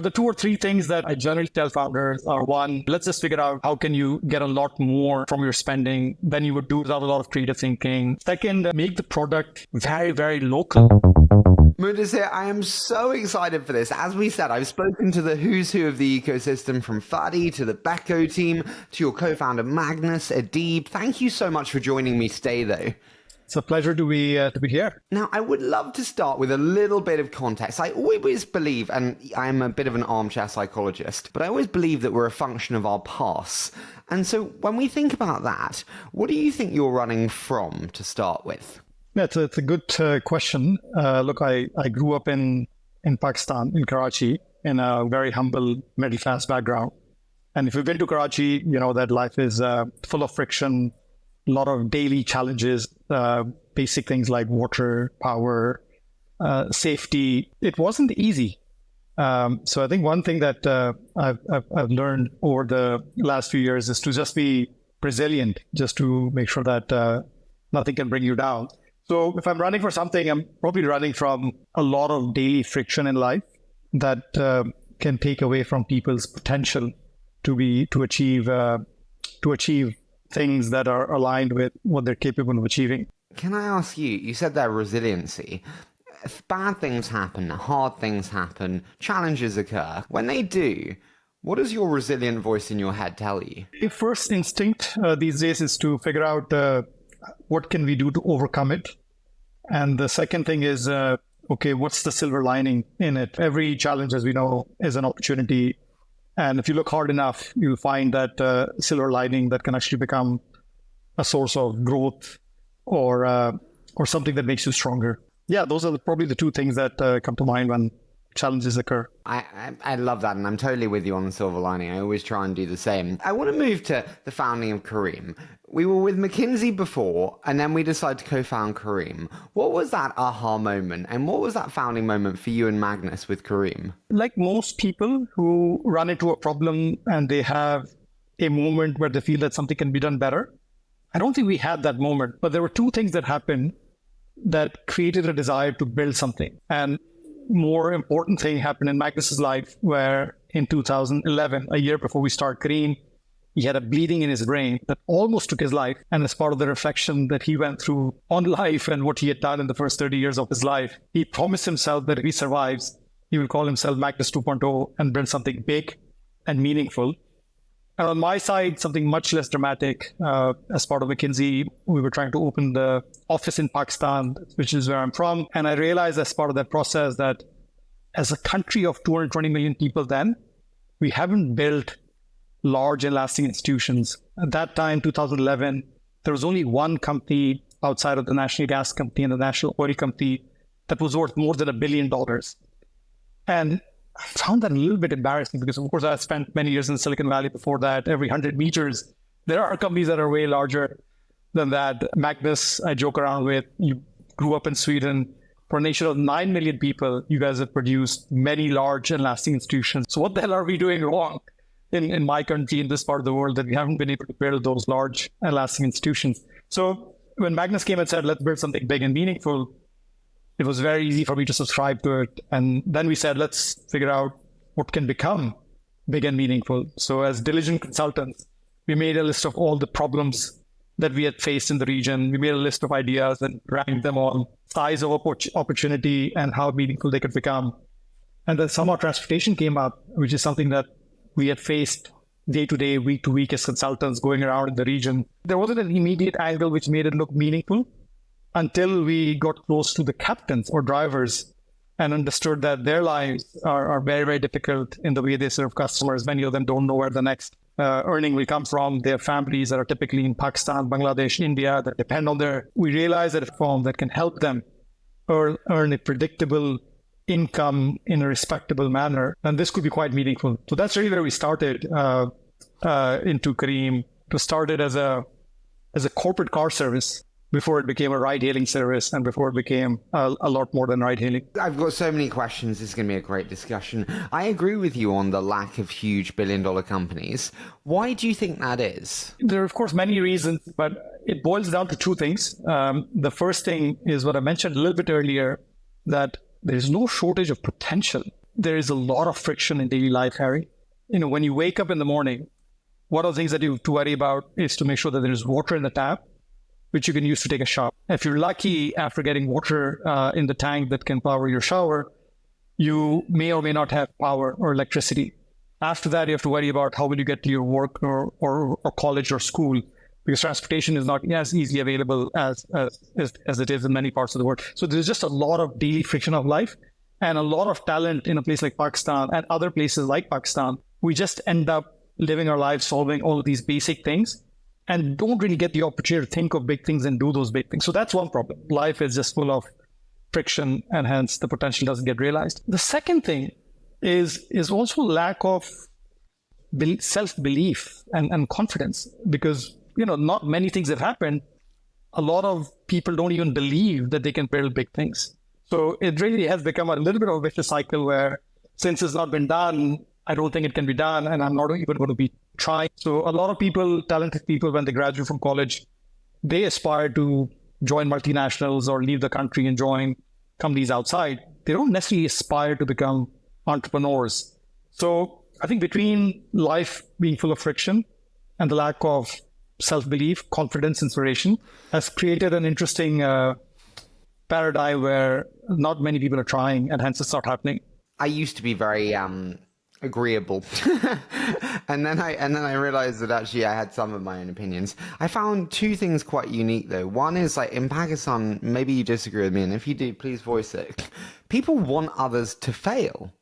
the two or three things that I generally tell founders are: one, let's just figure out how can you get a lot more from your spending than you would do without a lot of creative thinking. Second, make the product very, very local. Mudassir, I am so excited for this. As we said, I've spoken to the who's who of the ecosystem, from Fadi to the Becco team to your co-founder Magnus, Adib. Thank you so much for joining me today, though. It's a pleasure to be here. Now, I would love to start with a little bit of context. I always believe, and I'm a bit of an armchair psychologist, but I always believe that we're a function of our past. And so when we think about that, what do you think you're running from to start with? Yeah, it's a good question. Look, I grew up in Pakistan, in Karachi, in a very humble middle-class background. And if you've been to Karachi, you know that life is full of friction, a lot of daily challenges, basic things like water, power, safety. It wasn't easy. So I think one thing that I've learned over the last few years is to just be resilient, just to make sure that nothing can bring you down. So if I'm running for something, I'm probably running from a lot of daily friction in life that can take away from people's potential to achieve things that are aligned with what they're capable of achieving. Can I ask you, you said there resiliency. If bad things happen, hard things happen, challenges occur. When they do, what does your resilient voice in your head tell you? The first instinct these days is to figure out what can we do to overcome it. And the second thing is, okay, what's the silver lining in it? Every challenge, as we know, is an opportunity. And if you look hard enough, you'll find that silver lining that can actually become a source of growth or something that makes you stronger. Yeah, those are probably the two things that come to mind when challenges occur. I love that, and I'm totally with you on the silver lining. I always try and do the same. I want to move to the founding of Careem. We were with McKinsey before, and then we decided to co-found Careem. What was that aha moment, and what was that founding moment for you and Magnus with Careem? Like most people who run into a problem and they have a moment where they feel that something can be done better, I don't think we had that moment, but there were two things that happened that created a desire to build something. And more important thing happened in Magnus's life, where in 2011, a year before we started Careem, he had a bleeding in his brain that almost took his life. And as part of the reflection that he went through on life and what he had done in the first 30 years of his life, he promised himself that if he survives, he will call himself Magnus 2.0 and build something big and meaningful. And on my side, something much less dramatic. As part of McKinsey, we were trying to open the office in Pakistan, which is where I'm from. And I realized as part of that process that as a country of 220 million people then, we haven't built large and lasting institutions. At that time, 2011, there was only one company outside of the National Gas Company and the National Oil Company that was worth more than $1 billion. And I found that a little bit embarrassing because, of course, I spent many years in Silicon Valley before that. Every 100 meters, there are companies that are way larger than that. Magnus, I joke around with, you grew up in Sweden. For a nation of 9 million people, you guys have produced many large and lasting institutions. So what the hell are we doing wrong in my country, in this part of the world, that we haven't been able to build those large and lasting institutions? So when Magnus came and said, let's build something big and meaningful, it was very easy for me to subscribe to it. And then we said, let's figure out what can become big and meaningful. So as diligent consultants, we made a list of all the problems that we had faced in the region. We made a list of ideas and ranked them on size of opportunity and how meaningful they could become. And then somehow transportation came up, which is something that we had faced day to day, week to week as consultants going around in the region. There wasn't an immediate angle which made it look meaningful until we got close to the captains or drivers and understood that their lives are very, very difficult in the way they serve customers. Many of them don't know where the next earning will come from. Their families that are typically in Pakistan, Bangladesh, India, that depend on we realize that a firm that can help them earn a predictable income in a respectable manner, and this could be quite meaningful. So that's really where we started into Careem. To start it as a corporate car service before it became a ride-hailing service and before it became a lot more than ride-hailing. I've got so many questions. This is going to be a great discussion. I agree with you on the lack of huge billion-dollar companies. Why do you think that is? There are, of course, many reasons, but it boils down to two things. The first thing is what I mentioned a little bit earlier, that there's no shortage of potential there is a lot of friction in daily life, Harry. When you wake up in the morning, one of the things that you have to worry about is to make sure that there is water in the tap, which you can use to take a shower. If you're lucky, after getting water in the tank that can power your shower, you may or may not have power or electricity. After that, you have to worry about how will you get to your work or college or school, because transportation is not as easily available as it is in many parts of the world. So there's just a lot of daily friction of life and a lot of talent in a place like Pakistan and other places like Pakistan. We just end up living our lives solving all of these basic things and don't really get the opportunity to think of big things and do those big things. So that's one problem. Life is just full of friction and hence the potential doesn't get realized. The second thing is also lack of self-belief and confidence, because not many things have happened. A lot of people don't even believe that they can build big things. So it really has become a little bit of a vicious cycle where since it's not been done, I don't think it can be done, and I'm not even going to be trying. So a lot of people, talented people, when they graduate from college, they aspire to join multinationals or leave the country and join companies outside. They don't necessarily aspire to become entrepreneurs. So I think between life being full of friction and the lack of self-belief, confidence, inspiration has created an interesting paradigm where not many people are trying, and hence it's not happening. I used to be very agreeable, and then I realized that actually I had some of my own opinions. I found two things quite unique though. One is like in Pakistan, maybe you disagree with me, and if you do, please voice it. People want others to fail.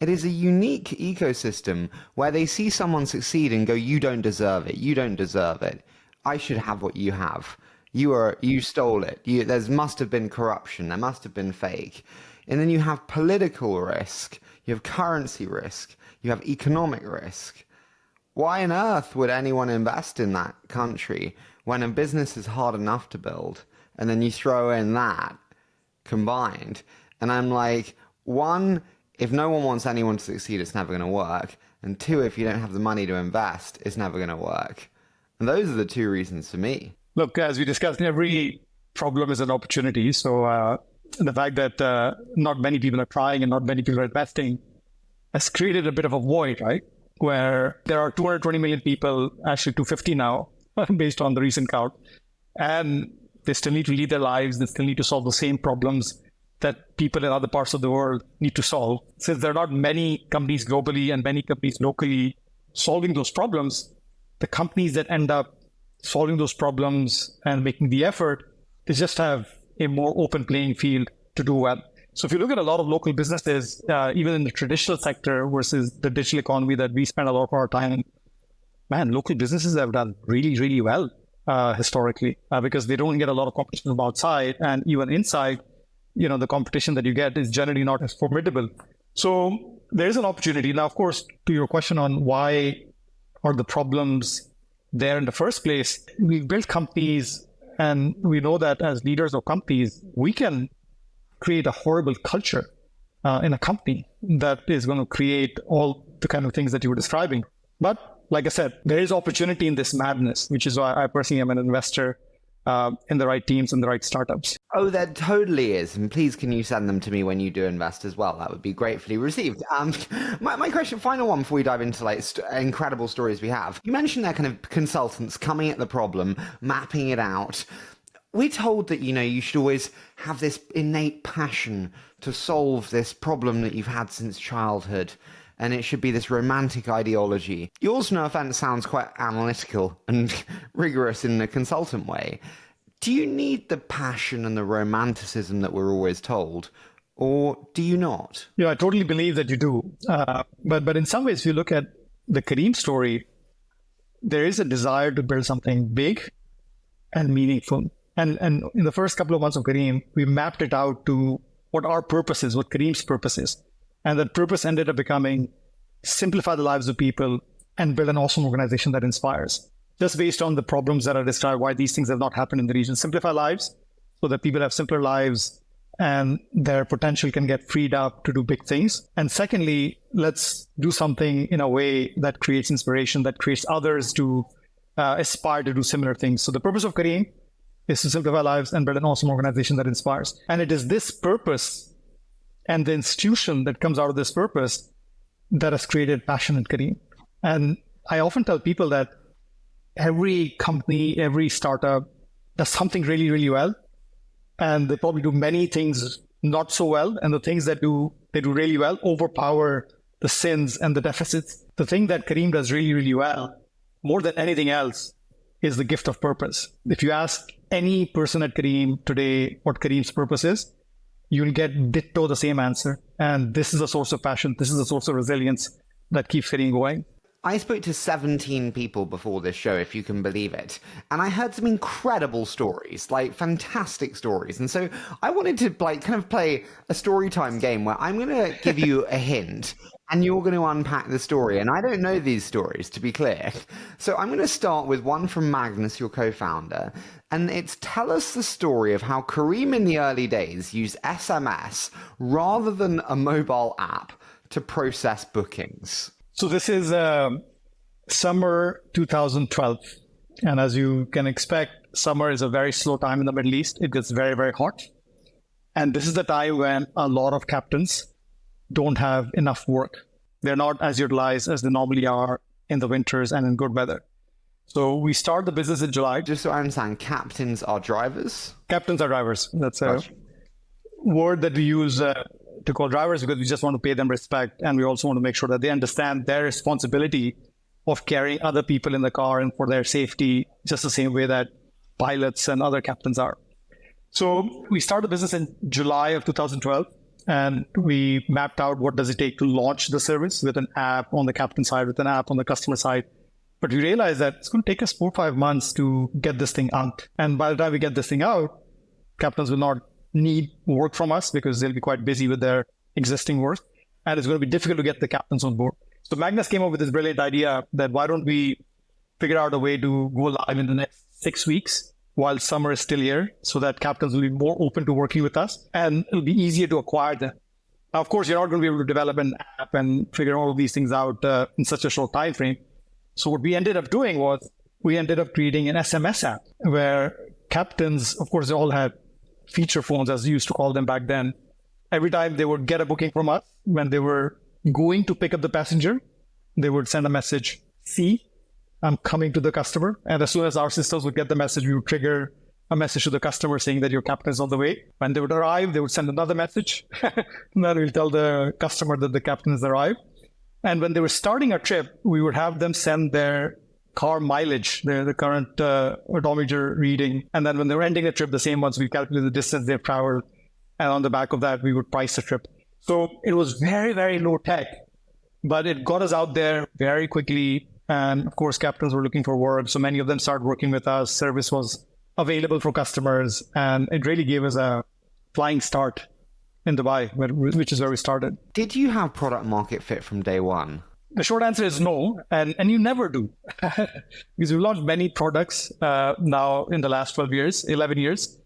It is a unique ecosystem where they see someone succeed and go, "You don't deserve it. You don't deserve it. I should have what you have. You stole it. There must have been corruption. There must have been fake." And then you have political risk. You have currency risk. You have economic risk. Why on earth would anyone invest in that country when a business is hard enough to build? And then you throw in that combined. And I'm like, one, if no one wants anyone to succeed, it's never going to work. And two, if you don't have the money to invest, it's never going to work. And those are the two reasons for me. Look, as we discussed, every problem is an opportunity. So the fact that not many people are trying and not many people are investing has created a bit of a void, right? Where there are 220 million people, actually 250 now, based on the recent count, and they still need to lead their lives. They still need to solve the same problems that people in other parts of the world need to solve. Since there are not many companies globally and many companies locally solving those problems, the companies that end up solving those problems and making the effort, they just have a more open playing field to do well. So if you look at a lot of local businesses, even in the traditional sector versus the digital economy that we spend a lot of our time in, man, local businesses have done really, really well historically because they don't get a lot of competition from outside, and even inside, the competition that you get is generally not as formidable. So there is an opportunity. Now, of course, to your question on why are the problems there in the first place, we've built companies and we know that as leaders of companies, we can create a horrible culture in a company that is going to create all the kind of things that you were describing. But like I said, there is opportunity in this madness, which is why I personally am an investor in the right teams and the right startups. Oh, there totally is. And please, can you send them to me when you do invest as well? That would be gratefully received. My question, final one before we dive into incredible stories we have. You mentioned that kind of consultants coming at the problem, mapping it out. We're told that, you should always have this innate passion to solve this problem that you've had since childhood. And it should be this romantic ideology. Yours, no offense, sounds quite analytical and rigorous in a consultant way. Do you need the passion and the romanticism that we're always told? Or do you not? I totally believe that you do. But in some ways, if you look at the Careem story, there is a desire to build something big and meaningful. And in the first couple of months of Careem, we mapped it out to what our purpose is, what Careem's purpose is. And that purpose ended up becoming simplify the lives of people and build an awesome organization that inspires. Just based on the problems that are described, why these things have not happened in the region. Simplify lives so that people have simpler lives and their potential can get freed up to do big things. And secondly, let's do something in a way that creates inspiration, that creates others to aspire to do similar things. So the purpose of Careem is to simplify lives and build an awesome organization that inspires. And it is this purpose and the institution that comes out of this purpose that has created passion in Careem. And I often tell people that every company, every startup does something really, really well. And they probably do many things not so well. And the things that they do really well overpower the sins and the deficits. The thing that Careem does really, really well, more than anything else, is the gift of purpose. If you ask any person at Careem today what Careem's purpose is, you'll get ditto the same answer. And this is a source of passion. This is a source of resilience that keeps Careem going. I spoke to 17 people before this show, if you can believe it, and I heard some incredible stories, like fantastic stories. And so I wanted to kind of play a story time game where I'm going to give you a hint and you're going to unpack the story. And I don't know these stories, to be clear. So I'm going to start with one from Magnus, your co-founder, and it's tell us the story of how Careem in the early days used SMS rather than a mobile app to process bookings. So this is summer 2012. And as you can expect, summer is a very slow time in the Middle East. It gets very, very hot. And this is the time when a lot of captains don't have enough work. They're not as utilized as they normally are in the winters and in good weather. So we start the business in July. Just so I understand, captains are drivers? Captains are drivers. That's a word that we use to call drivers because we just want to pay them respect. And we also want to make sure that they understand their responsibility of carrying other people in the car and for their safety, just the same way that pilots and other captains are. So we started the business in July of 2012. And we mapped out what does it take to launch the service with an app on the captain side, with an app on the customer side. But we realized that it's going to take us 4 or 5 months to get this thing out. And by the time we get this thing out, captains will not need work from us because they'll be quite busy with their existing work. And it's going to be difficult to get the captains on board. So Magnus came up with this brilliant idea that why don't we figure out a way to go live in the next 6 weeks while summer is still here so that captains will be more open to working with us and it'll be easier to acquire them. Now, of course, you're not going to be able to develop an app and figure all of these things out in such a short time frame. So what we ended up doing was we ended up creating an SMS app where captains, of course, they all had feature phones, as we used to call them back then. Every time they would get a booking from us, when they were going to pick up the passenger, they would send a message, see, I'm coming to the customer. And as soon as our systems would get the message, we would trigger a message to the customer saying that your captain is on the way. When they would arrive, they would send another message. And then we'll tell the customer that the captain has arrived. And when they were starting a trip, we would have them send their car mileage, the current odometer reading. And then when they were ending the trip, the same ones, we calculated the distance they've traveled. And on the back of that, we would price the trip. So it was very, very low tech, but it got us out there very quickly. And of course, captains were looking for work. So many of them started working with us. Service was available for customers. And it really gave us a flying start in Dubai, which is where we started. Did you have product market fit from day one? The short answer is no. And you never do. Because we've launched many products now in the last 11 years.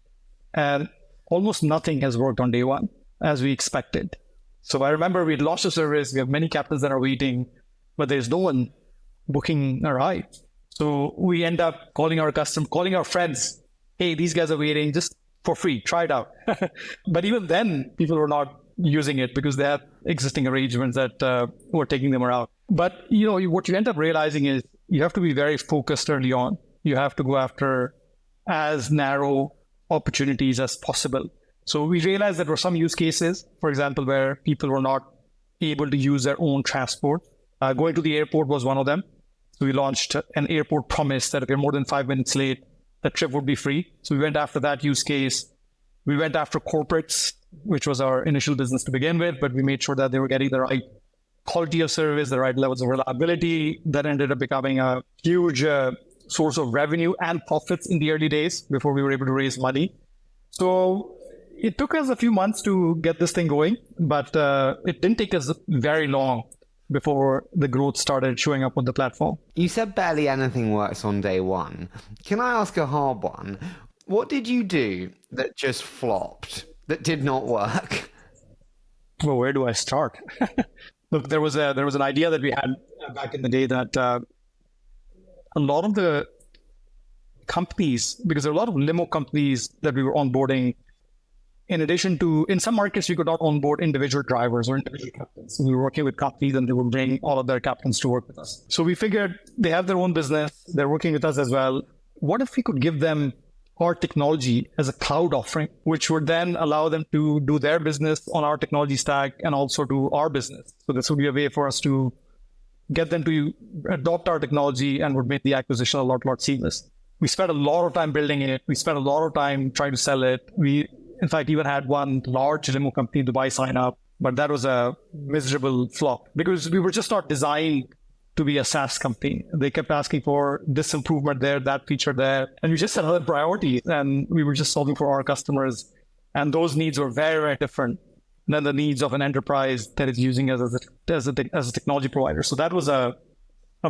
And almost nothing has worked on day one as we expected. So I remember we launched a service. We have many captains that are waiting, but there's no one booking a ride. So we end up calling our friends. Hey, these guys are waiting just for free. Try it out. But even then, people were not using it because they had existing arrangements that were taking them around. But what you end up realizing is you have to be very focused early on. You have to go after as narrow opportunities as possible. So we realized there were some use cases, for example, where people were not able to use their own transport. Going to the airport was one of them. So we launched an airport promise that if you're more than 5 minutes late, the trip would be free. So we went after that use case. We went after corporates, which was our initial business to begin with, but we made sure that they were getting the right quality of service, the right levels of reliability. That ended up becoming a huge source of revenue and profits in the early days before we were able to raise money. So it took us a few months to get this thing going, but it didn't take us very long before the growth started showing up on the platform. You said barely anything works on day one. Can I ask a hard one? What did you do that just flopped, that did not work? Well, where do I start? Look, there was an idea that we had back in the day that a lot of the companies, because there are a lot of limo companies that we were onboarding in addition to, in some markets, we could not onboard individual drivers or individual captains. So we were working with companies and they would bring all of their captains to work with us. So we figured they have their own business. They're working with us as well. What if we could give them our technology as a cloud offering, which would then allow them to do their business on our technology stack and also do our business? So this would be a way for us to get them to adopt our technology and would make the acquisition a lot seamless. We spent a lot of time building it. We spent a lot of time trying to sell it. We, in fact, even had one large limo company, Dubai, sign up, but that was a miserable flop because we were just not designed to be a SaaS company. They kept asking for this improvement there, that feature there, and we just had other priorities, and we were just solving for our customers, and those needs were very, very different than the needs of an enterprise that is using us as a technology provider. So that was a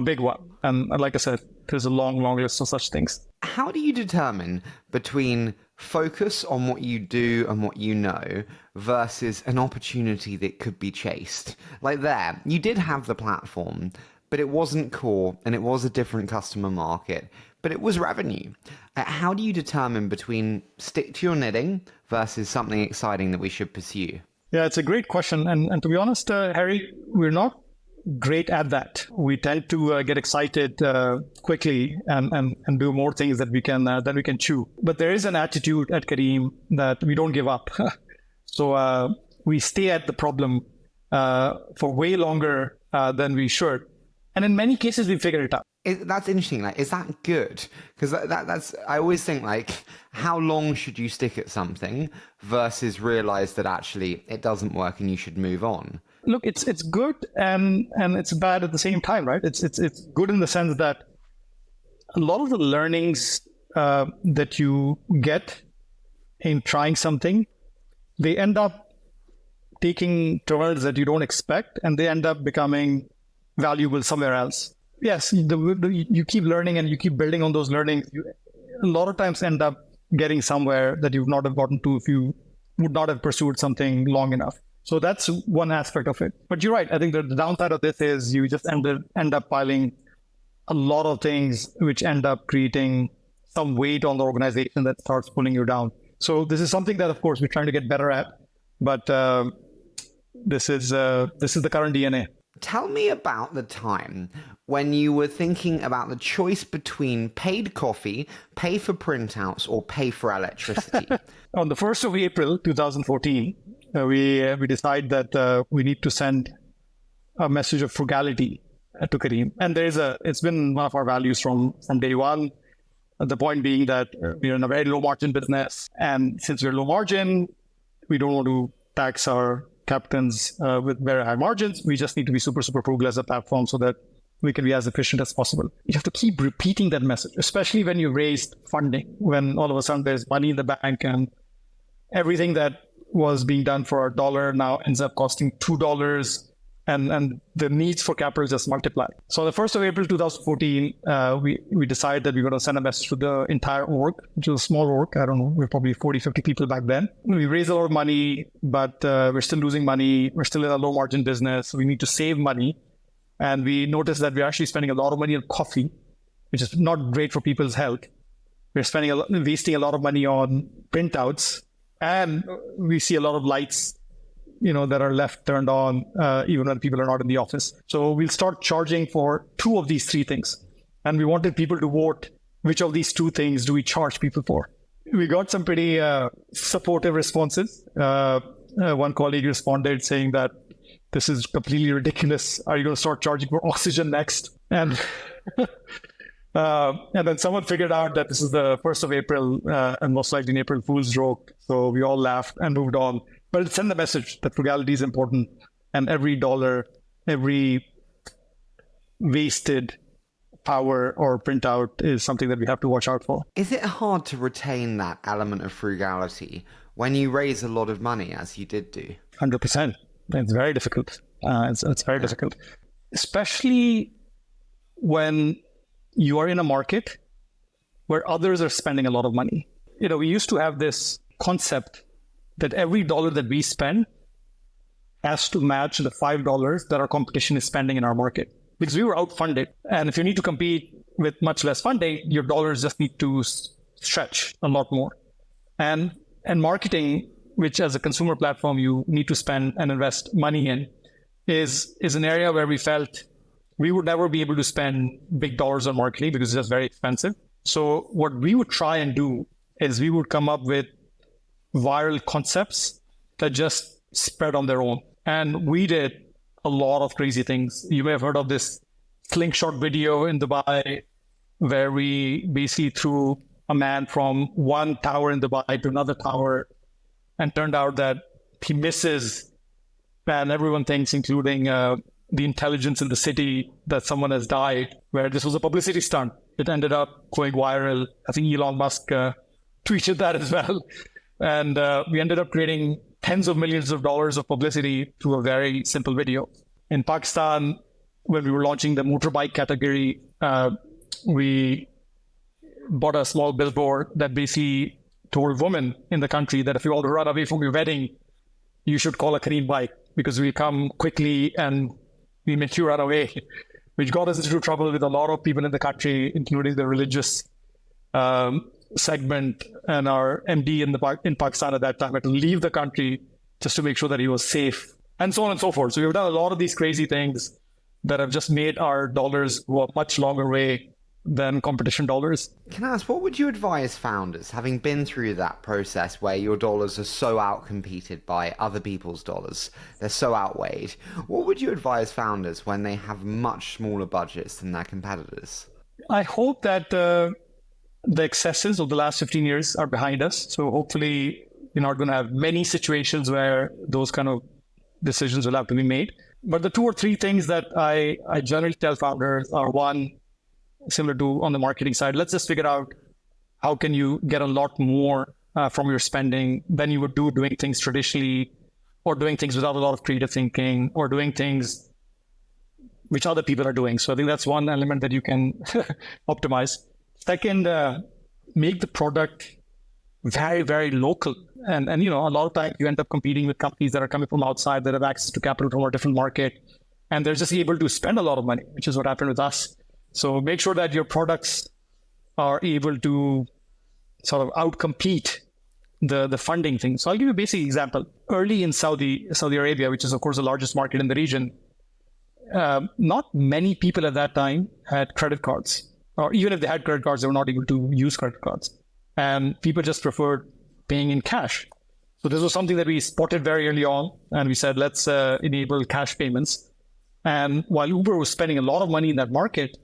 big one. And like I said, there's a long list of such things. How do you determine between focus on what you do and what you know versus an opportunity that could be chased? Like there, you did have the platform, but it wasn't core and it was a different customer market, but it was revenue. How do you determine between stick to your knitting versus something exciting that we should pursue? Yeah, it's a great question. And to be honest, Harry, we're not great at that. We tend to get excited quickly and do more things that we can chew. But there is an attitude at Careem that we don't give up. So we stay at the problem for way longer than we should. And in many cases, we figure it out. That's interesting. Like, is that good? Because that's I always think, like, how long should you stick at something versus realize that actually it doesn't work and you should move on? Look, it's good and it's bad at the same time, right? It's good in the sense that a lot of the learnings that you get in trying something, they end up taking turns that you don't expect, and they end up becoming valuable somewhere else. Yes, you keep learning and you keep building on those learnings. You a lot of times end up getting somewhere that you would not have gotten to if you would not have pursued something long enough. So that's one aspect of it. But you're right. I think the downside of this is you just end up piling a lot of things which end up creating some weight on the organization that starts pulling you down. So this is something that, of course, we're trying to get better at. But this is the current DNA. Tell me about the time when you were thinking about the choice between paid coffee, pay for printouts, or pay for electricity. On the 1st of April, 2014, we decide that we need to send a message of frugality to Careem. And it's been one of our values from day one. The point being that we're in a very low margin business. And since we're low margin, we don't want to tax our captains with very high margins. We just need to be super, super frugal as a platform so that we can be as efficient as possible. You have to keep repeating that message, especially when you raised funding, when all of a sudden there's money in the bank and everything that was being done for $1 now ends up costing $2, and the needs for capital just multiply. So on the 1st of April 2014, we decided that we're going to send a message to the entire org, which was a small org. I don't know, we're probably 40, 50 people back then. We raised a lot of money, but we're still losing money. We're still in a low margin business. So we need to save money. And we noticed that we're actually spending a lot of money on coffee, which is not great for people's health. We're wasting a lot of money on printouts, and we see a lot of lights that are left turned on even when people are not in the office. So we'll start charging for 2 of these 3 things. And we wanted people to vote which of these 2 things do we charge people for. We got some pretty supportive responses. One colleague responded saying that this is completely ridiculous. Are you going to start charging for oxygen next? And and then someone figured out that this is the 1st of April and most likely an April Fool's joke. So we all laughed and moved on. But send the message that frugality is important, and every dollar, every wasted power or printout is something that we have to watch out for. Is it hard to retain that element of frugality when you raise a lot of money, as you did do? 100%. It's very difficult. It's very difficult, especially when you are in a market where others are spending a lot of money. We used to have this concept that every dollar that we spend has to match the $5 that our competition is spending in our market, because we were outfunded. And if you need to compete with much less funding, your dollars just need to stretch a lot more. And marketing which as a consumer platform you need to spend and invest money in, is an area where we felt we would never be able to spend big dollars on marketing because it's just very expensive. So what we would try and do is we would come up with viral concepts that just spread on their own. And we did a lot of crazy things. You may have heard of this slingshot video in Dubai where we basically threw a man from one tower in Dubai to another tower, and turned out that he misses, and everyone thinks, including the intelligence in the city, that someone has died, where this was a publicity stunt. It ended up going viral. I think Elon Musk tweeted that as well. And we ended up creating tens of millions of dollars of publicity through a very simple video. In Pakistan, when we were launching the motorbike category, we bought a small billboard that basically told women in the country that if you want to run away from your wedding, you should call a Careem bike because we come quickly and we make you run away, which got us into trouble with a lot of people in the country, including the religious segment. And our MD in Pakistan at that time had to leave the country just to make sure that he was safe, and so on and so forth. So we've done a lot of these crazy things that have just made our dollars go a much longer way than competition dollars. Can I ask, what would you advise founders, having been through that process where your dollars are so outcompeted by other people's dollars, they're so outweighed, what would you advise founders when they have much smaller budgets than their competitors? I hope that the excesses of the last 15 years are behind us. So hopefully we're not going to have many situations where those kind of decisions will have to be made. But the 2 or 3 things that I generally tell founders are, one, similar to on the marketing side, let's just figure out how can you get a lot more from your spending than you would do doing things traditionally, or doing things without a lot of creative thinking, or doing things which other people are doing. So I think that's one element that you can optimize. Second, make the product very, very local. And a lot of times you end up competing with companies that are coming from outside that have access to capital from a different market, and they're just able to spend a lot of money, which is what happened with us. So make sure that your products are able to sort of outcompete the funding thing. So I'll give you a basic example. Early in Saudi Arabia, which is of course the largest market in the region, not many people at that time had credit cards, or even if they had credit cards, they were not able to use credit cards. And people just preferred paying in cash. So this was something that we spotted very early on, and we said, let's enable cash payments. And while Uber was spending a lot of money in that market,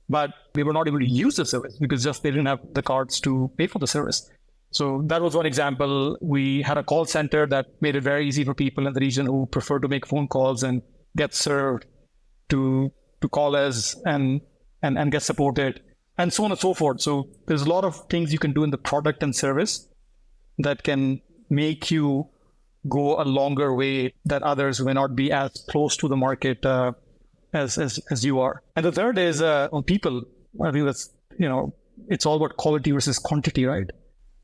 but they were not able to use the service because just they didn't have the cards to pay for the service. So that was one example. We had a call center that made it very easy for people in the region who prefer to make phone calls and get served to call us and get supported, and so on and so forth. So there's a lot of things you can do in the product and service that can make you go a longer way that others may not be as close to the market as you are. And the third is on people. I think that's, it's all about quality versus quantity, right?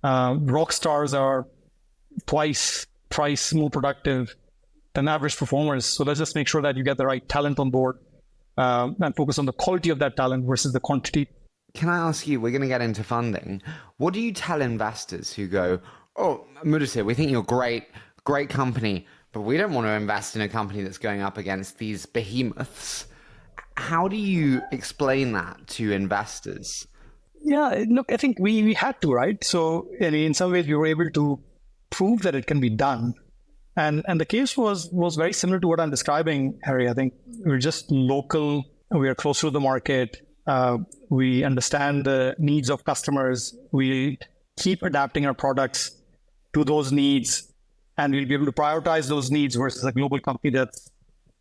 Rock stars are twice more productive than average performers. So let's just make sure that you get the right talent on board and focus on the quality of that talent versus the quantity. Can I ask you, we're going to get into funding. What do you tell investors who go, oh, Mudassir, we think you're great company, but we don't want to invest in a company that's going up against these behemoths? How do you explain that to investors? Yeah, look, I think we had to, right? So in some ways we were able to prove that it can be done. And the case was very similar to what I'm describing, Harry. I think we're just local. We are close to the market. We understand the needs of customers. We keep adapting our products to those needs, and we'll be able to prioritize those needs versus a global company that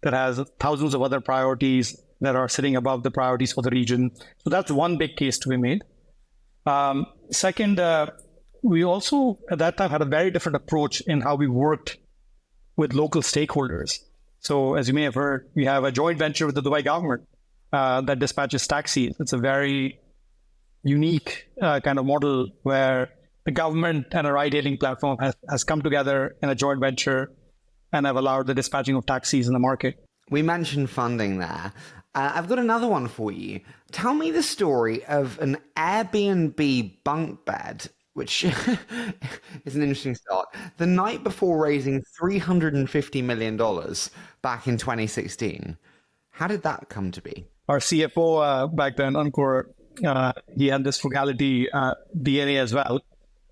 has thousands of other priorities that are sitting above the priorities for the region. So that's one big case to be made. Second, we also at that time had a very different approach in how we worked with local stakeholders. So as you may have heard, we have a joint venture with the Dubai government that dispatches taxis. It's a very unique kind of model where the government and a ride-hailing platform has come together in a joint venture and have allowed the dispatching of taxis in the market. We mentioned funding there. I've got another one for you. Tell me the story of an Airbnb bunk bed which is an interesting start. The night before raising $350 million back in 2016. How did that come to be? Our CFO back then, Ankur, he had this frugality DNA as well.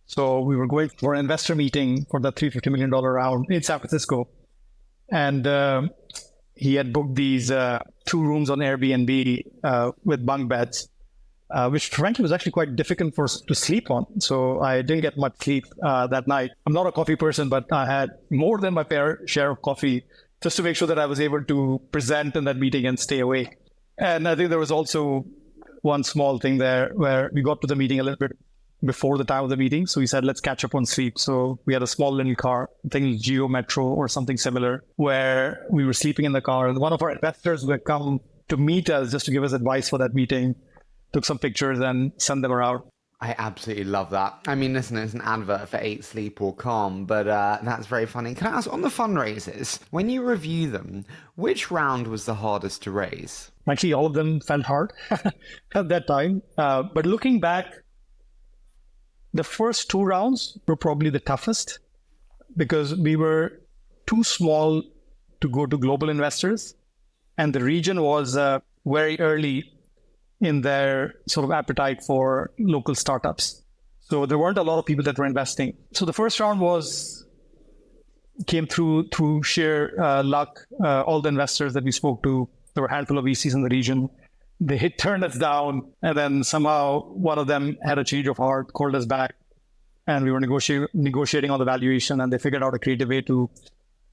So we were going for an investor meeting for the $350 million round in San Francisco. And he had booked these 2 rooms on Airbnb with bunk beds, which frankly was actually quite difficult for us to sleep on. So I didn't get much sleep that night. I'm not a coffee person, but I had more than my fair share of coffee just to make sure that I was able to present in that meeting and stay awake. And I think there was also one small thing there where we got to the meeting a little bit before the time of the meeting. So we said, let's catch up on sleep. So we had a small little car, I think Geo Metro or something similar, where we were sleeping in the car. And one of our investors who had come to meet us just to give us advice for that meeting took some pictures and sent them around. I absolutely love that. I mean, listen, it's an advert for 8 Sleep or Calm, but that's very funny. Can I ask, on the fundraisers, when you review them, which round was the hardest to raise? Actually, all of them felt hard at that time. But looking back, the first 2 rounds were probably the toughest because we were too small to go to global investors. And the region was very early in their sort of appetite for local startups. So there weren't a lot of people that were investing. So the first round came through sheer luck. All the investors that we spoke to, there were a handful of VCs in the region. They had turned us down, and then somehow one of them had a change of heart, called us back, and we were negotiating on the valuation, and they figured out a creative way to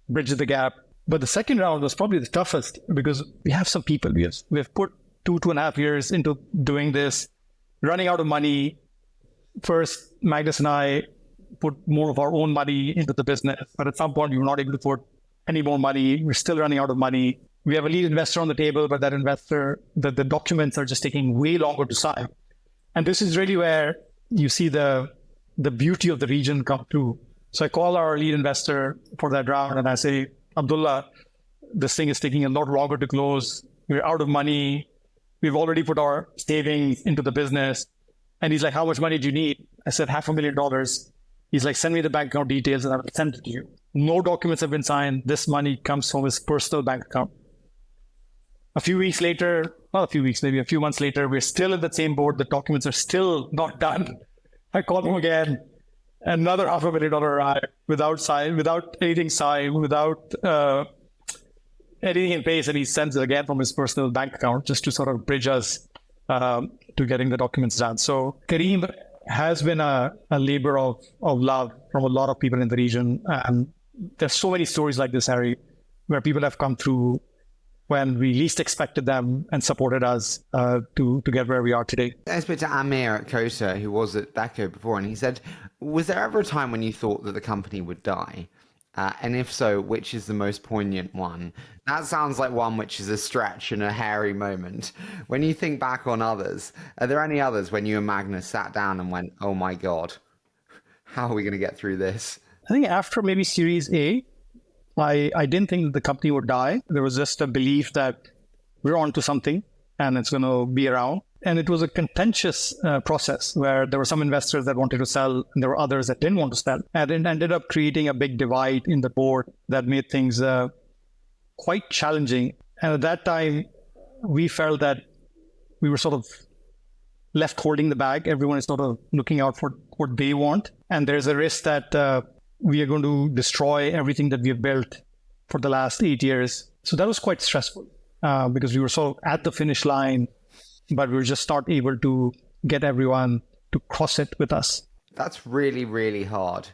bridge the gap. But the second round was probably the toughest because we have some people. We have put 2.5 years into doing this, running out of money. First, Magnus and I put more of our own money into the business, but at some point we were not able to put any more money. We're still running out of money. We have a lead investor on the table, but that investor, the documents are just taking way longer to sign. And this is really where you see the beauty of the region come through. So I call our lead investor for that round and I say, Abdullah, this thing is taking a lot longer to close. We're out of money. We've already put our savings into the business. And he's like, how much money do you need? I said, $500,000. He's like, send me the bank account details and I will send it to you. No documents have been signed. This money comes from his personal bank account. A few months later, we're still in the same board. The documents are still not done. I call him again. Another $500,000 arrived without anything signed, without anything in place, and he sends it again from his personal bank account just to sort of bridge us to getting the documents done. So Careem has been a labor of love from a lot of people in the region. And there's so many stories like this, Harry, where people have come through when we least expected them and supported us to get where we are today. I spoke to Amir at Kota, who was at Becco before, and he said, was there ever a time when you thought that the company would die? And if so, which is the most poignant one? That sounds like one which is a stretch and a hairy moment. When you think back on others, are there any others when you and Magnus sat down and went, oh my God, how are we going to get through this? I think after maybe Series A, I didn't think the company would die. There was just a belief that we're onto something and it's going to be around. And it was a contentious process where there were some investors that wanted to sell and there were others that didn't want to sell. And it ended up creating a big divide in the board that made things quite challenging. And at that time, we felt that we were sort of left holding the bag. Everyone is sort of looking out for what they want. And there's a risk that we are going to destroy everything that we have built for the last 8 years. So that was quite stressful because we were sort of at the finish line, but we were just not able to get everyone to cross it with us. That's really, really hard.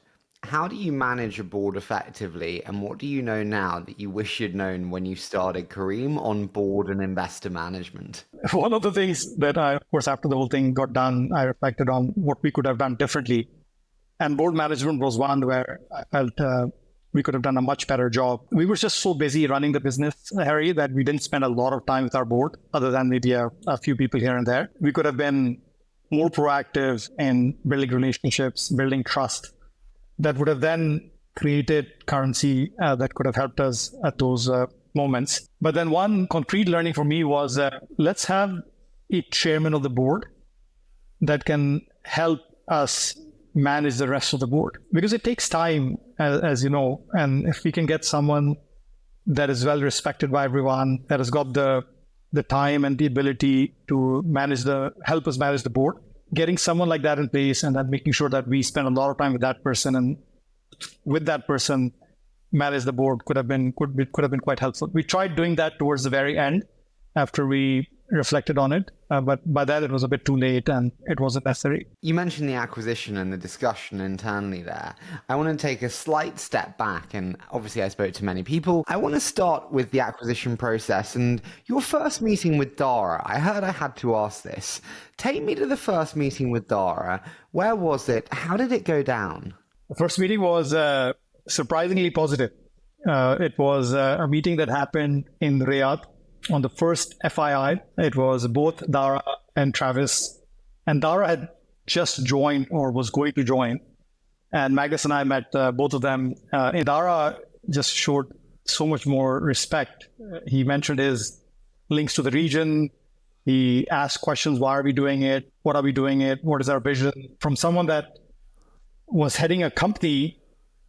How do you manage a board effectively? And what do you know now that you wish you'd known when you started Careem on board and investor management? One of the things that of course, after the whole thing got done, I reflected on what we could have done differently. And board management was one where I felt we could have done a much better job. We were just so busy running the business, Harry, that we didn't spend a lot of time with our board, other than maybe a few people here and there. We could have been more proactive in building relationships, building trust. That would have then created currency that could have helped us at those moments. But then one concrete learning for me was let's have a chairman of the board that can help us manage the rest of the board, because it takes time, as you know. And if we can get someone that is well respected by everyone, that has got the time and the ability to help us manage the board, getting someone like that in place, and then making sure that we spend a lot of time with that person, and with that person manage the board could have been quite helpful. We tried doing that towards the very end after we reflected on it, but by then it was a bit too late and it wasn't necessary. You mentioned the acquisition and the discussion internally there. I want to take a slight step back, and obviously I spoke to many people. I want to start with the acquisition process and your first meeting with Dara. I heard I had to ask this. Take me to the first meeting with Dara. Where was it? How did it go down? The first meeting was surprisingly positive. It was a meeting that happened in Riyadh on the first FII. It was both Dara and Travis. And Dara had just joined or was going to join. And Magnus and I met both of them. And Dara just showed so much more respect. He mentioned his links to the region. He asked questions, why are we doing it? What are we doing it? What is our vision? From someone that was heading a company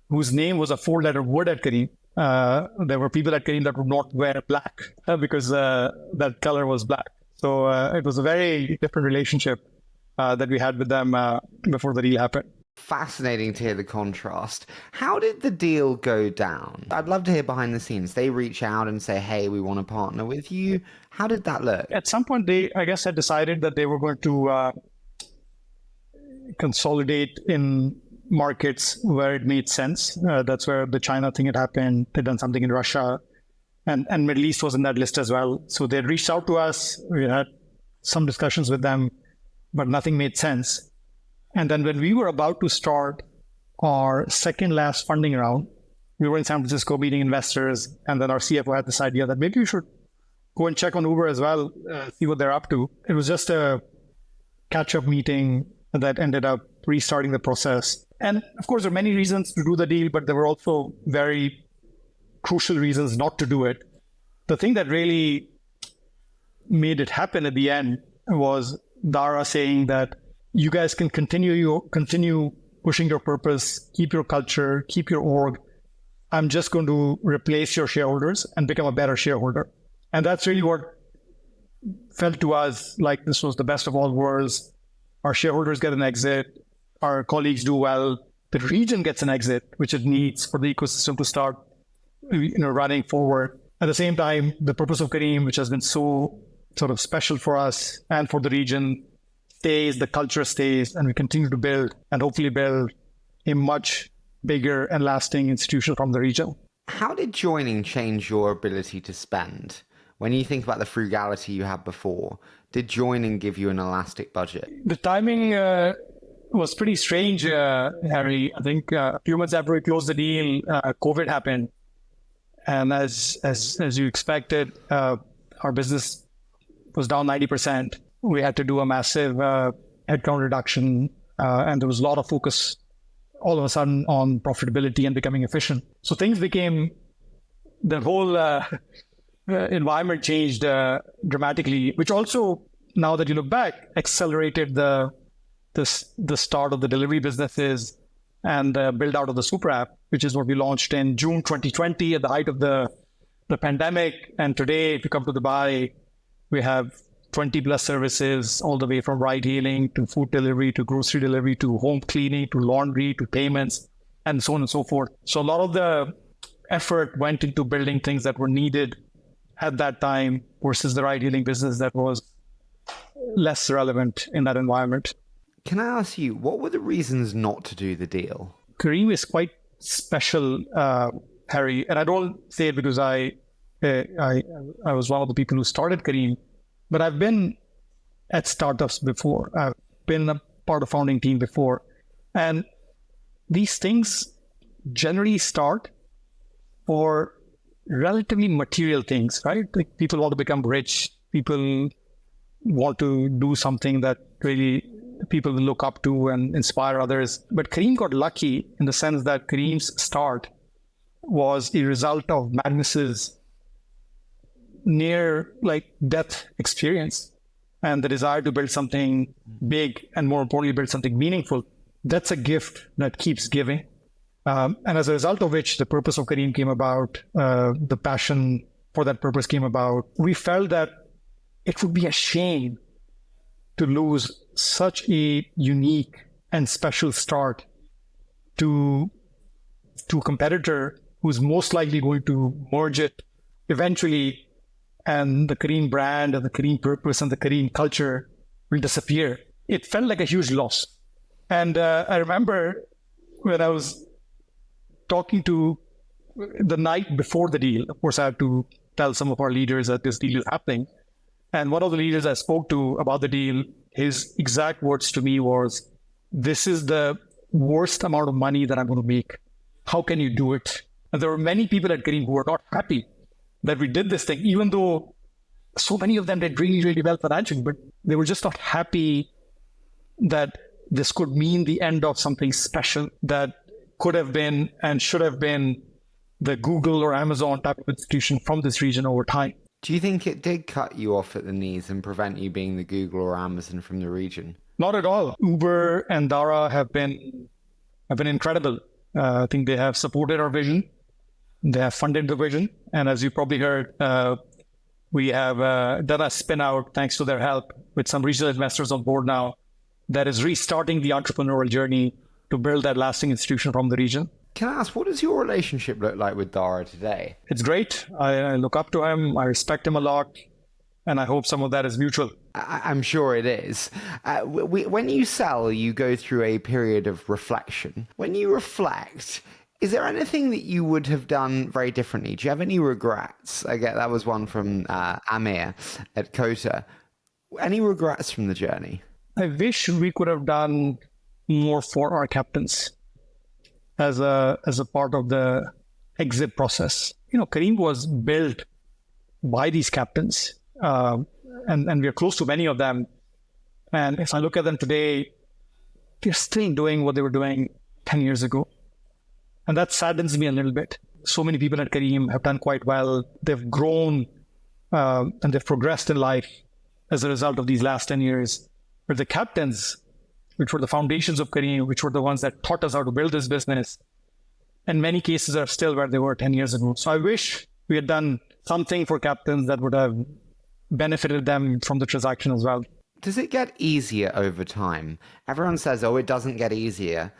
whose name was a 4-letter word at Careem. There were people at Careem that would not wear black because that color was black. So it was a very different relationship that we had with them before the deal happened. Fascinating to hear the contrast. How did the deal go down? I'd love to hear behind the scenes. They reach out and say, hey, we want to partner with you. How did that look? At some point, they, I guess, had decided that they were going to consolidate in markets where it made sense. That's where the China thing had happened. They'd done something in Russia, and Middle East was in that list as well. So they reached out to us. We had some discussions with them, but nothing made sense. And then when we were about to start our second last funding round, we were in San Francisco meeting investors, and then our CFO had this idea that maybe we should go and check on Uber as well, see what they're up to. It was just a catch-up meeting that ended up restarting the process. And of course, there are many reasons to do the deal, but there were also very crucial reasons not to do it. The thing that really made it happen at the end was Dara saying that you guys can continue pushing your purpose, keep your culture, keep your org. I'm just going to replace your shareholders and become a better shareholder. And that's really what felt to us like this was the best of all worlds. Our shareholders get an exit. Our colleagues do well. The region gets an exit, which it needs for the ecosystem to start running forward. At the same time, the purpose of Careem, which has been so sort of special for us and for the region, stays, the culture stays, and we continue to build and hopefully build a much bigger and lasting institution from the region. How did joining change your ability to spend? When you think about the frugality you had before, did joining give you an elastic budget? The timing was pretty strange, Harry. I think a few months after we closed the deal, COVID happened. And as you expected, our business was down 90%. We had to do a massive headcount reduction, and there was a lot of focus all of a sudden on profitability and becoming efficient. So things became, the whole environment changed dramatically, which also, now that you look back, accelerated the start of the delivery businesses and build out of the super app, which is what we launched in June 2020 at the height of the pandemic. And today, if you come to Dubai, we have 20 plus services, all the way from ride hailing to food delivery to grocery delivery to home cleaning to laundry to payments and so on and so forth. So a lot of the effort went into building things that were needed at that time versus the ride hailing business that was less relevant in that environment. Can I ask you, what were the reasons not to do the deal? Careem is quite special, Harry, and I don't say it because I was one of the people who started Careem, but I've been at startups before. I've been a part of founding team before, and these things generally start for relatively material things, right? Like people want to become rich. People want to do something that really people will look up to and inspire others. But Careem got lucky in the sense that Careem's start was a result of Magnus's near death experience and the desire to build something big and, more importantly, build something meaningful. that's a gift that keeps giving. And as a result of which the purpose of Careem came about, the passion for that purpose came about. We felt that it would be a shame to lose such a unique and special start to a competitor who's most likely going to merge it eventually, and the Careem brand and the Careem purpose and the Careem culture will disappear. It felt like a huge loss. And I remember when I was talking to the night before the deal, of course, I had to tell some of our leaders that this deal is happening. And one of the leaders I spoke to about the deal, his exact words to me was, "This is the worst amount of money that I'm going to make. How can you do it?" And there were many people at Careem who were not happy that we did this thing, even though so many of them did really, really well financially, but they were just not happy that this could mean the end of something special that could have been and should have been the Google or Amazon type of institution from this region over time. Do you think it did cut you off at the knees and prevent you being the Google or Amazon from the region? Not at all. Uber and Dara have been incredible. I think they have supported our vision. They have funded the vision. And as you probably heard, we have done a spin out thanks to their help with some regional investors on board now that is restarting the entrepreneurial journey to build that lasting institution from the region. Can I ask, what does your relationship look like with Dara today? It's great. I look up to him. I respect him a lot. And I hope some of that is mutual. I'm sure it is. When you sell, you go through a period of reflection. When you reflect, is there anything that you would have done very differently? Do you have any regrets? I get that was one from Amir at Kota. Any regrets from the journey? I wish we could have done more for our captains as a part of the exit process. Careem was built by these captains, and we're close to many of them. And if I look at them today, they're still doing what they were doing 10 years ago. And that saddens me a little bit. So many people at Careem have done quite well. They've grown and they've progressed in life as a result of these last 10 years. But the captains, which were the foundations of Careem, which were the ones that taught us how to build this business, in many cases are still where they were 10 years ago. So I wish we had done something for captains that would have benefited them from the transaction as well. Does it get easier over time? Everyone says, oh, it doesn't get easier.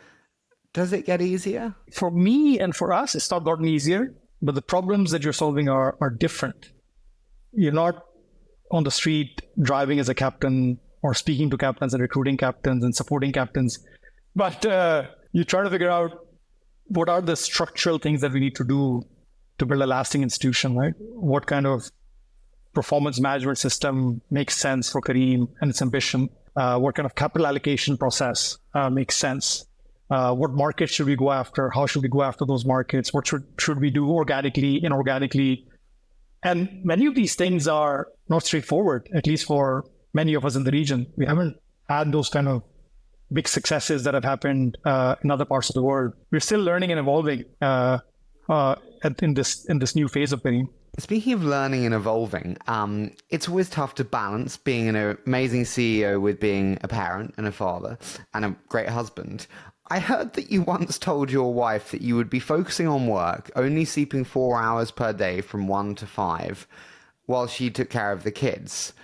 Does it get easier? For me and for us, it's not gotten easier, but the problems that you're solving are different. You're not on the street driving as a captain or speaking to captains and recruiting captains and supporting captains. But you try to figure out what are the structural things that we need to do to build a lasting institution, right? What kind of performance management system makes sense for Careem and its ambition? What kind of capital allocation process makes sense? What markets should we go after? How should we go after those markets? What should we do organically, inorganically? And many of these things are not straightforward, at least for many of us in the region. We haven't had those kind of big successes that have happened in other parts of the world. We're still learning and evolving in this new phase of Careem. Speaking of learning and evolving, it's always tough to balance being an amazing CEO with being a parent and a father and a great husband. I heard that you once told your wife that you would be focusing on work, only sleeping 4 hours per day from 1 to 5, while she took care of the kids.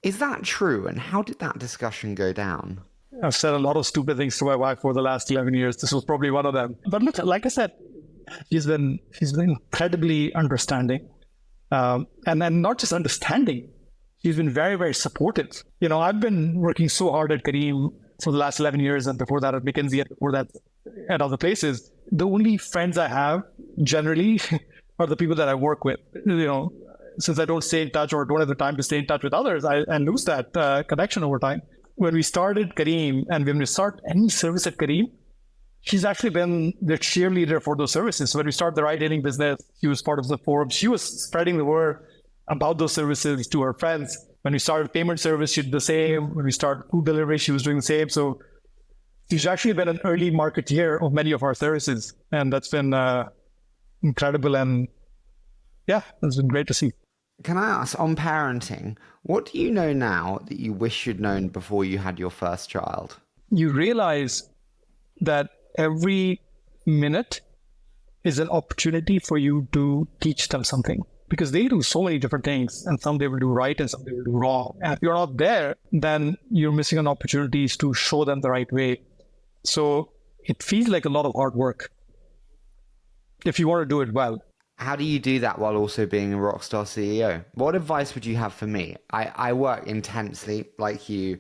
Is that true? And how did that discussion go down? I've said a lot of stupid things to my wife for the last 11 years. This was probably one of them. But look, like I said, she's been incredibly understanding. And not just understanding, she's been very, very supportive. I've been working so hard at Careem for the last 11 years, and before that at McKinsey, and before that at other places. The only friends I have generally are the people that I work with. Since I don't stay in touch or don't have the time to stay in touch with others, I lose that connection over time. When we started Careem, and when we start any service at Careem, she's actually been the cheerleader for those services. So when we started the ride-hailing business, she was part of the forum. She was spreading the word about those services to her friends. When we started payment service, she did the same. When we started food delivery, she was doing the same. So she's actually been an early marketeer of many of our services. And that's been incredible. And yeah, it's been great to see. Can I ask, on parenting, what do you know now that you wish you'd known before you had your first child? You realize that every minute is an opportunity for you to teach them something, because they do so many different things, and some they will do right and some they will do wrong. And if you're not there, then you're missing on opportunities to show them the right way. So it feels like a lot of hard work if you want to do it well. How do you do that while also being a rockstar CEO? What advice would you have for me? I work intensely like you.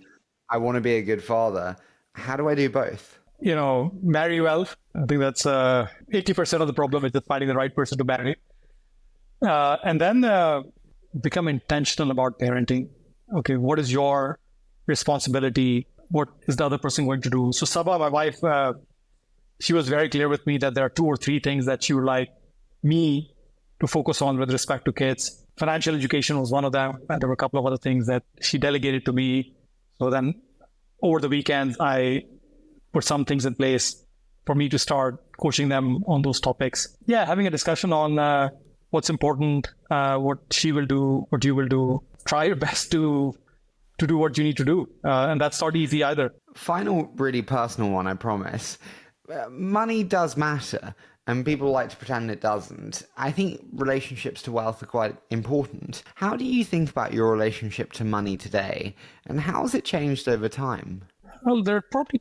I want to be a good father. How do I do both? Marry well. I think that's 80% of the problem is just finding the right person to marry. And then become intentional about parenting. Okay, what is your responsibility? What is the other person going to do? So Sabah, my wife, she was very clear with me that there are 2 or 3 things that she would like me to focus on with respect to kids. Financial education was one of them. And there were a couple of other things that she delegated to me. So then over the weekends, I put some things in place for me to start coaching them on those topics. Yeah, having a discussion on what's important, what she will do, what you will do. Try your best to do what you need to do. And that's not easy either. Final, really personal one, I promise. Money does matter, and people like to pretend it doesn't. I think relationships to wealth are quite important. How do you think about your relationship to money today, and how has it changed over time? Well, there are probably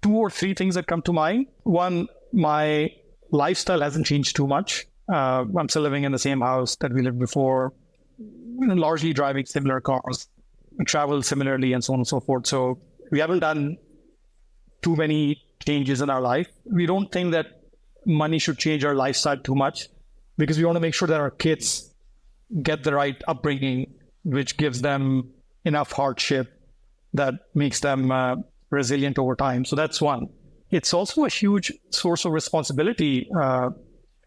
2 or 3 things that come to mind. One, my lifestyle hasn't changed too much. I'm still living in the same house that we lived before, largely driving similar cars, travel similarly, and so on and so forth. So we haven't done too many changes in our life. We don't think that money should change our lifestyle too much, because we want to make sure that our kids get the right upbringing, which gives them enough hardship that makes them resilient over time. So that's one. It's also a huge source of responsibility,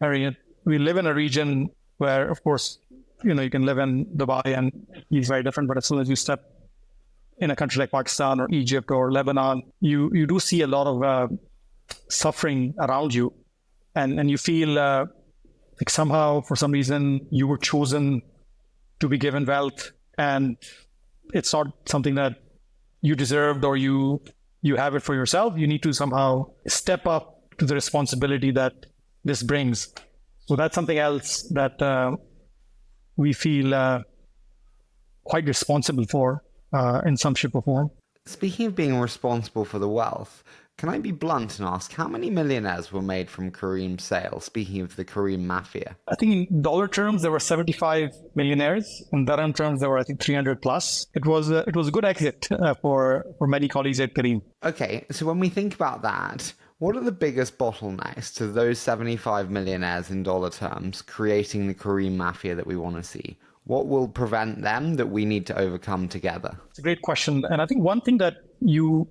Harriet. We live in a region where, of course, you can live in Dubai and it's very different, but as soon as you step in a country like Pakistan or Egypt or Lebanon, you do see a lot of suffering around you. And you feel like somehow, for some reason, you were chosen to be given wealth, and it's not something that you deserved or you have it for yourself. You need to somehow step up to the responsibility that this brings. So that's something else that we feel quite responsible for in some shape or form. Speaking of being responsible for the wealth, can I be blunt and ask how many millionaires were made from Careem's sale? Speaking of the Careem mafia. I think in dollar terms, there were 75 millionaires. In dirham terms, there were, I think, 300 plus. It was a good exit for many colleagues at Careem. Okay, so when we think about that, what are the biggest bottlenecks to those 75 millionaires in dollar terms creating the Careem mafia that we want to see? What will prevent them that we need to overcome together? It's a great question. And I think one thing that you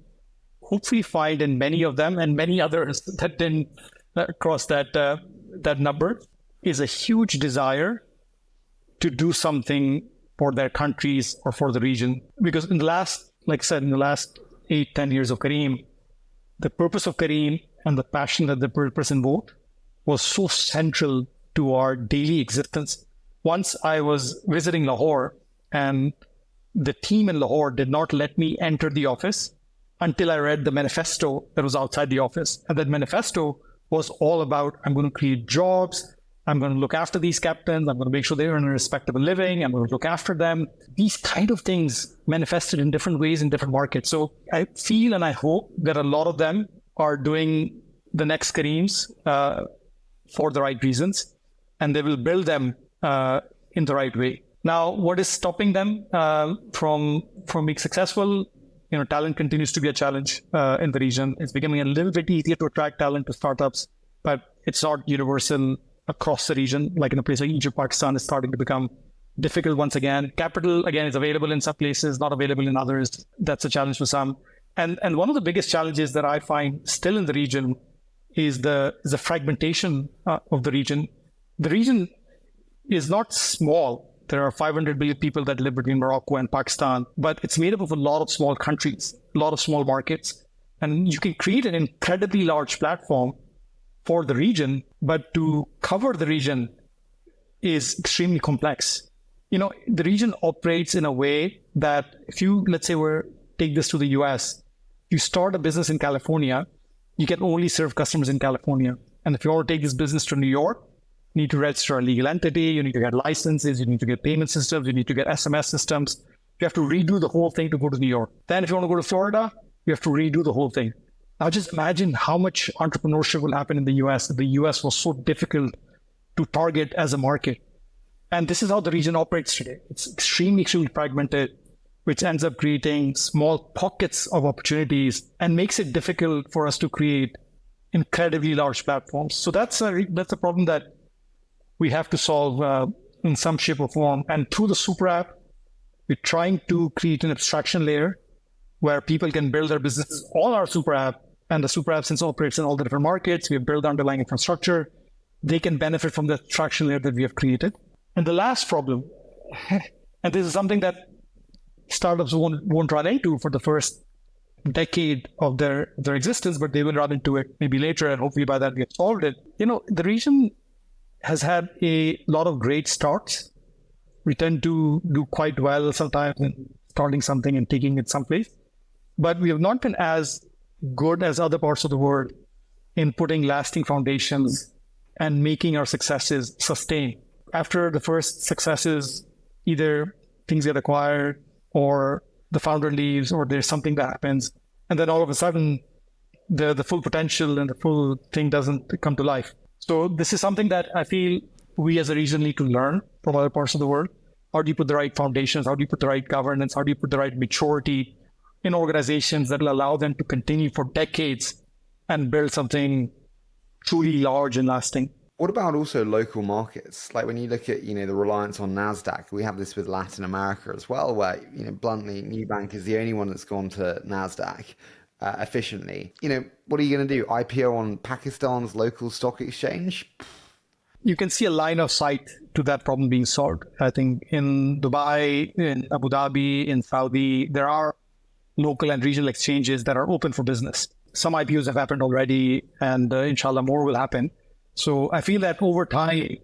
hopefully find in many of them and many others that didn't cross that number is a huge desire to do something for their countries or for the region. Because in the last, like I said, in the last 8-10 years of Careem, the purpose of Careem and the passion that the purpose invoked was so central to our daily existence. Once I was visiting Lahore, and the team in Lahore did not let me enter the office until I read the manifesto that was outside the office. And that manifesto was all about, I'm going to create jobs, I'm going to look after these captains, I'm going to make sure they earn a respectable living, I'm going to look after them. These kind of things manifested in different ways in different markets. So I feel and I hope that a lot of them are doing the next Careems for the right reasons, and they will build them in the right way. Now, what is stopping them from being successful? Talent continues to be a challenge in the region. It's becoming a little bit easier to attract talent to startups, but it's not universal across the region. Like in a place like Egypt, Pakistan is starting to become difficult once again. Capital, again, is available in some places, not available in others. That's a challenge for some. And one of the biggest challenges that I find still in the region is the fragmentation of the region. The region is not small. There are 500 million people that live between Morocco and Pakistan, but it's made up of a lot of small countries, a lot of small markets. And you can create an incredibly large platform for the region, but to cover the region is extremely complex. The region operates in a way that if you, let's say, take this to the US, you start a business in California, you can only serve customers in California. And if you want to take this business to New York, you need to register a legal entity, you need to get licenses, you need to get payment systems, you need to get SMS systems. You have to redo the whole thing to go to New York. Then if you want to go to Florida, you have to redo the whole thing. Now just imagine how much entrepreneurship will happen in the US if the US was so difficult to target as a market. And this is how the region operates today. It's extremely fragmented, which ends up creating small pockets of opportunities and makes it difficult for us to create incredibly large platforms. So that's a problem that we have to solve in some shape or form. And through the super app, we're trying to create an abstraction layer where people can build their businesses on our super app. And the super app, since it operates in all the different markets, we have built the underlying infrastructure. They can benefit from the abstraction layer that we have created. And the last problem, and this is something that startups won't run into for the first decade of their existence, but they will run into it maybe later, and hopefully by that we have solved it. The region has had a lot of great starts. We tend to do quite well sometimes in starting something and taking it someplace, but we have not been as good as other parts of the world in putting lasting foundations and making our successes sustain. After the first successes, either things get acquired or the founder leaves or there's something that happens, and then all of a sudden the full potential and the full thing doesn't come to life. So this is something that I feel we as a region need to learn from other parts of the world. How do you put the right foundations? How do you put the right governance? How do you put the right maturity in organizations that will allow them to continue for decades and build something truly large and lasting? What about also local markets? Like when you look at, the reliance on NASDAQ, we have this with Latin America as well, where, bluntly, Nubank is the only one that's gone to NASDAQ efficiently. What are you going to do? IPO on Pakistan's local stock exchange? You can see a line of sight to that problem being solved. I think in Dubai, in Abu Dhabi, in Saudi, there are local and regional exchanges that are open for business. Some IPOs have happened already, and inshallah more will happen. So I feel that over time,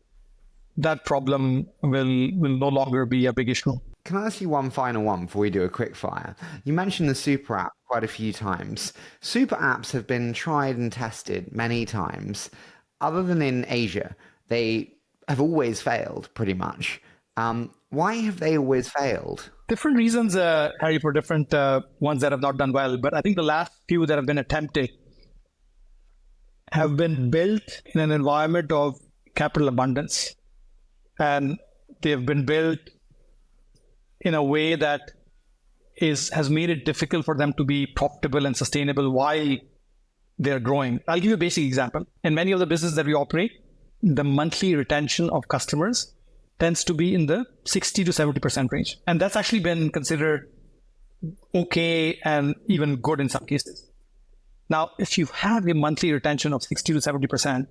that problem will no longer be a big issue. Can I ask you one final one before we do a quick fire? You mentioned the super app quite a few times. Super apps have been tried and tested many times. Other than in Asia, they have always failed pretty much. Why have they always failed? Different reasons, Harry, for different ones that have not done well. But I think the last few that have been attempted have been built in an environment of capital abundance. And they have been built in a way that has made it difficult for them to be profitable and sustainable while they're growing. I'll give you a basic example. In many of the businesses that we operate, the monthly retention of customers tends to be in the 60 to 70% range. And that's actually been considered okay and even good in some cases. Now, if you have a monthly retention of 60 to 70%,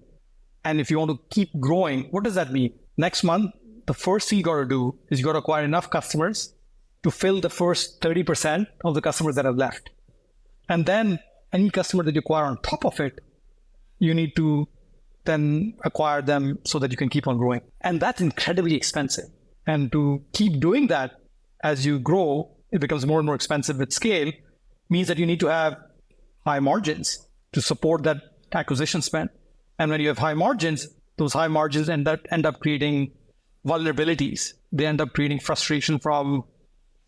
and if you want to keep growing, what does that mean? Next month, the first thing you got to do is you got to acquire enough customers to fill the first 30% of the customers that have left. And then any customer that you acquire on top of it, you need to then acquire them so that you can keep on growing. And that's incredibly expensive. And to keep doing that as you grow, it becomes more and more expensive with scale, means that you need to have high margins to support that acquisition spend. And when you have high margins, those high margins end up creating vulnerabilities. They end up creating frustration from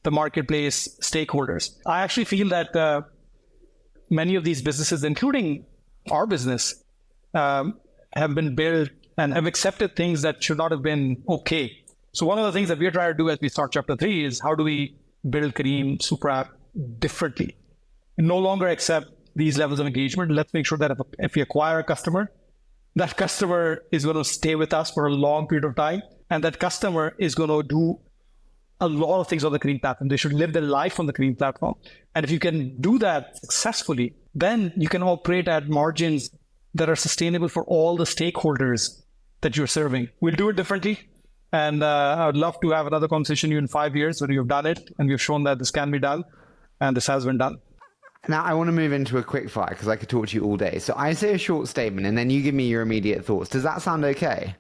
the marketplace stakeholders. I actually feel that many of these businesses, including our business, have been built and have accepted things that should not have been okay. So one of the things that we're trying to do as we start chapter 3 is how do we build Careem super app differently? And no longer accept these levels of engagement. Let's make sure that if we acquire a customer, that customer is going to stay with us for a long period of time. And that customer is going to do a lot of things on the Careem platform. They should live their life on the Careem platform. And if you can do that successfully, then you can operate at margins that are sustainable for all the stakeholders that you're serving. We'll do it differently. And I would love to have another conversation with you in 5 years when you've done it and we've shown that this can be done and this has been done. Now, I want to move into a quick fire because I could talk to you all day. So I say a short statement and then you give me your immediate thoughts. Does that sound okay?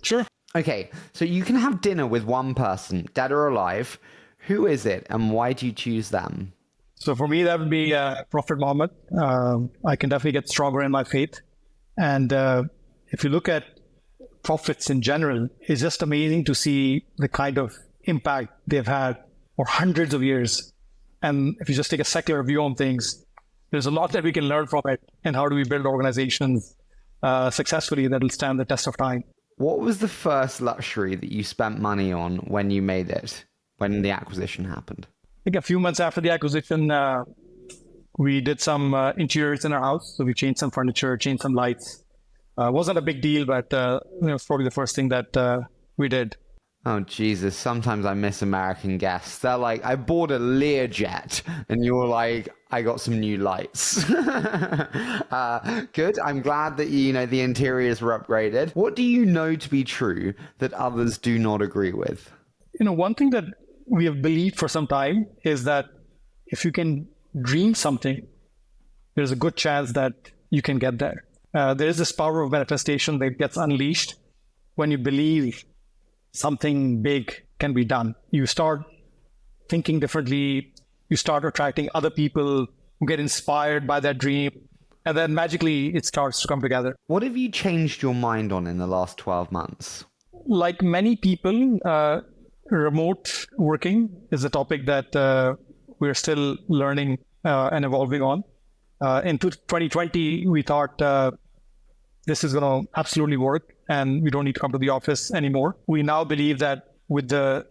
Sure. Okay, so you can have dinner with one person, dead or alive. Who is it and why do you choose them? So for me, that would be Prophet Muhammad. I can definitely get stronger in my faith. And if you look at prophets in general, it's just amazing to see the kind of impact they've had for hundreds of years. And if you just take a secular view on things, there's a lot that we can learn from it. And how do we build organizations successfully that will stand the test of time? What was the first luxury that you spent money on when you made it, when the acquisition happened? I think a few months after the acquisition, we did some interiors in our house. So we changed some furniture, changed some lights. Wasn't a big deal, but it was probably the first thing that we did. Oh, Jesus. Sometimes I miss American guests. They're like, I bought a Learjet. And you're like, I got some new lights. Good. I'm glad that, the interiors were upgraded. What do you know to be true that others do not agree with? One thing that we have believed for some time is that if you can dream something, there's a good chance that you can get there. There is this power of manifestation that gets unleashed when you believe something big can be done. You start thinking differently. You start attracting other people who get inspired by that dream. And then magically it starts to come together. What have you changed your mind on in the last 12 months? Like many people, remote working is a topic that we're still learning and evolving on. In 2020, we thought this is going to absolutely work and we don't need to come to the office anymore. We now believe that with the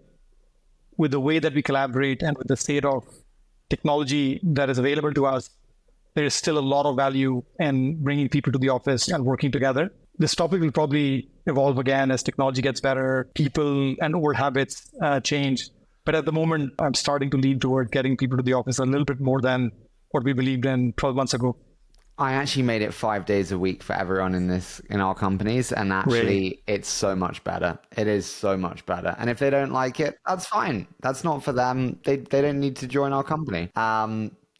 way that we collaborate and with the state of technology that is available to us, there is still a lot of value in bringing people to the office and working together. This topic will probably evolve again as technology gets better, people and old habits change. But at the moment, I'm starting to lean toward getting people to the office a little bit more than what we believed in 12 months ago. I actually made it 5 days a week for everyone in our companies. And actually, Really? It's so much better. It is so much better. And if they don't like it, that's fine. That's not for them. They don't need to join our company.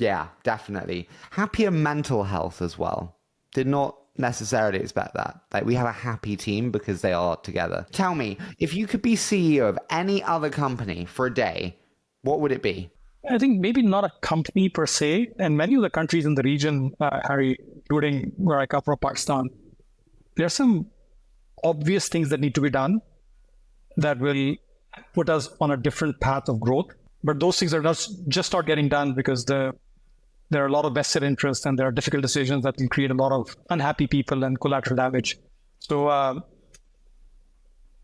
Yeah, definitely. Happier mental health as well. Did not necessarily expect that. Like, we have a happy team because they are together. Tell me, if you could be CEO of any other company for a day, what would it be? I think maybe not a company per se, and many of the countries in the region, Harry, including where I come from, Pakistan, there are some obvious things that need to be done that will put us on a different path of growth. But those things are just start getting done because there are a lot of vested interests and there are difficult decisions that will create a lot of unhappy people and collateral damage. So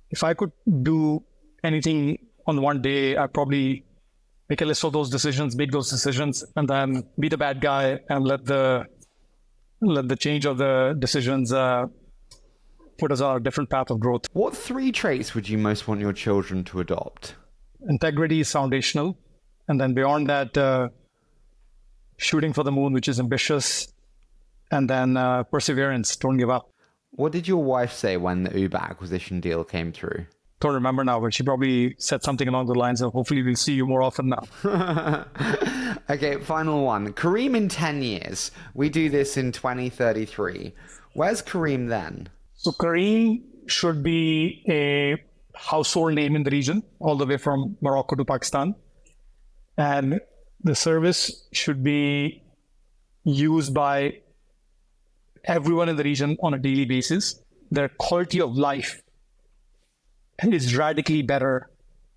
if I could do anything on one day, I'd probably make a list of those decisions, make those decisions, and then be the bad guy and let the change of the decisions put us on a different path of growth. What 3 traits would you most want your children to adopt? Integrity is foundational. And then beyond that, shooting for the moon, which is ambitious. And then perseverance, don't give up. What did your wife say when the Uber acquisition deal came through? Don't remember now, but she probably said something along the lines of, hopefully we'll see you more often now. Okay, final one. Careem in 10 years. We do this in 2033. Where's Careem then? So Careem should be a household name in the region, all the way from Morocco to Pakistan. And the service should be used by everyone in the region on a daily basis. Their quality of life is radically better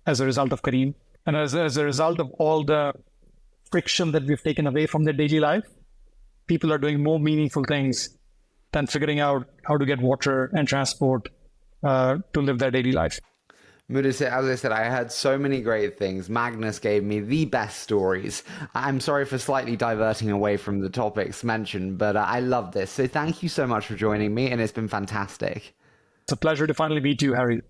as a result of Careem. And as a result of all the friction that we've taken away from their daily life, people are doing more meaningful things than figuring out how to get water and transport to live their daily life. Mudassir, as I said, I heard so many great things. Magnus gave me the best stories. I'm sorry for slightly diverting away from the topics mentioned, but I love this. So thank you so much for joining me, and it's been fantastic. It's a pleasure to finally meet you, Harry.